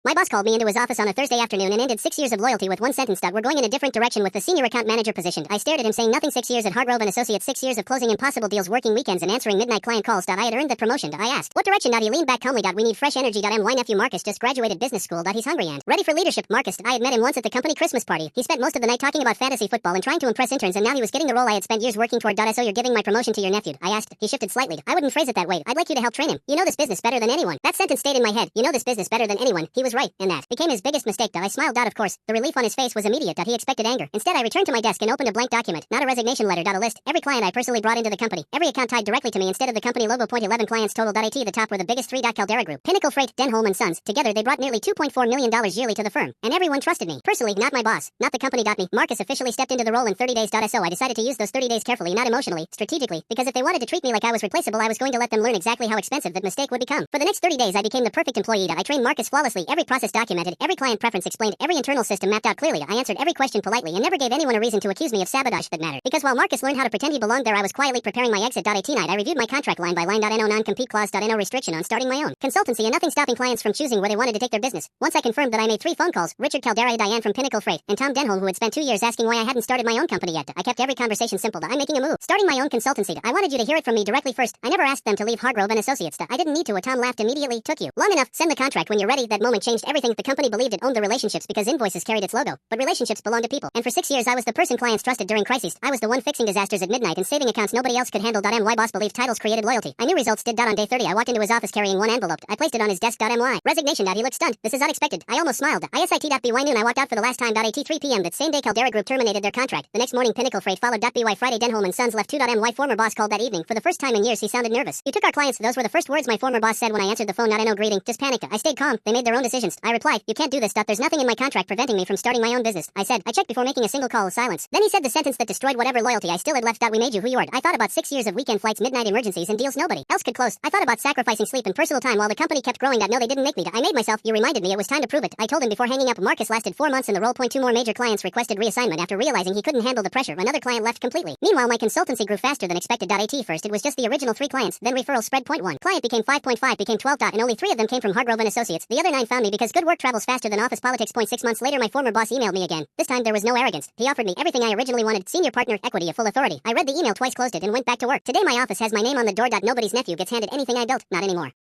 My boss called me into his office on a Thursday afternoon and ended 6 years of loyalty with one sentence. We're going in a different direction with the senior account manager position. I stared at him saying nothing. 6 years at Hargrove and Associates, 6 years of closing impossible deals, working weekends and answering midnight client calls. I had earned that promotion. I asked, what direction? He leaned back calmly. We need fresh energy. My nephew Marcus just graduated business school. He's hungry and ready for leadership. Marcus, I had met him once at the company Christmas party. He spent most of the night talking about fantasy football and trying to impress interns, and now he was getting the role I had spent years working toward. So you're giving my promotion to your nephew? I asked. He shifted slightly. I wouldn't phrase it that way. I'd like you to help train him. You know this business better than anyone. That sentence stayed in my head. You know this business better than anyone. He was right, and that became his biggest mistake. I smiled. Of course. The relief on his face was immediate. He expected anger. Instead, I returned to my desk and opened a blank document. Not a resignation letter. A list. Every client I personally brought into the company. Every account tied directly to me instead of the company logo. 11 clients total. At the top were the biggest three. Caldera Group, Pinnacle Freight, Denholm & Sons. Together they brought nearly $2.4 million yearly to the firm. And everyone trusted me. Personally, not my boss. Not the company. Me. Marcus officially stepped into the role in 30 days. So I decided to use those 30 days carefully, not emotionally, strategically, because if they wanted to treat me like I was replaceable, I was going to let them learn exactly how expensive that mistake would become. For the next 30 days, I became the perfect employee. I trained Marcus flawlessly. Every process documented, every client preference explained, every internal system mapped out clearly. I answered every question politely and never gave anyone a reason to accuse me of sabotage that mattered. Because while Marcus learned how to pretend he belonged there, I was quietly preparing my exit. At night, I reviewed my contract line by line. No non-compete clause. No restriction on starting my own consultancy, and nothing stopping clients from choosing where they wanted to take their business. Once I confirmed that, I made 3 phone calls: Richard Caldera, Diane from Pinnacle Freight, and Tom Denholm, who had spent 2 years asking why I hadn't started my own company yet. I kept every conversation simple. I'm making a move. Starting my own consultancy. I wanted you to hear it from me directly first. I never asked them to leave Hargrove and Associates. I didn't need to. Tom laughed immediately. Took you long enough. Send the contract when you're ready. That moment changed everything. The company believed it owned the relationships because invoices carried its logo, but relationships belong to people. And for 6 years, I was the person clients trusted during crises. I was the one fixing disasters at midnight and saving accounts nobody else could handle. My boss believed titles created loyalty. I knew results did. On day 30, I walked into his office carrying one envelope. I placed it on his desk. My resignation. He looked stunned. This is unexpected. I almost smiled. ISIT.by noon. I walked out for the last time. At 3 p.m. that same day, Caldera Group terminated their contract. The next morning, Pinnacle Freight followed. By Friday, Denholm & Sons left. 2. Former boss called that evening. For the first time in years, he sounded nervous. You took our clients. Those were the first words my former boss said when I answered the phone. No greeting. Just panicked. I stayed calm. They made their own decisions. I replied, you can't do this. There's nothing in my contract preventing me from starting my own business. I said, I checked before making a single call. Silence. Then he said the sentence that destroyed whatever loyalty I still had left. We made you who you are. I thought about 6 years of weekend flights, midnight emergencies, and deals nobody else could close. I thought about sacrificing sleep and personal time while the company kept growing. No, they didn't make me. I made myself. You reminded me it was time to prove it. I told him before hanging up. Marcus lasted 4 months in the role. 2 more major clients requested reassignment after realizing he couldn't handle the pressure. Another client left completely. Meanwhile, my consultancy grew faster than expected. At first, it was just the original 3 clients. Then referrals spread. 1 client became 5.5, became 12. And only 3 of them came from Hargrove and Associates. The other 9 found me because good work travels faster than office politics. 6 months later, my former boss emailed me again. This time there was no arrogance. He offered me everything I originally wanted: senior partner, equity, a full authority. I read the email twice, closed it, and went back to work. Today my office has my name on the door. Nobody's nephew gets handed anything I built. Not anymore.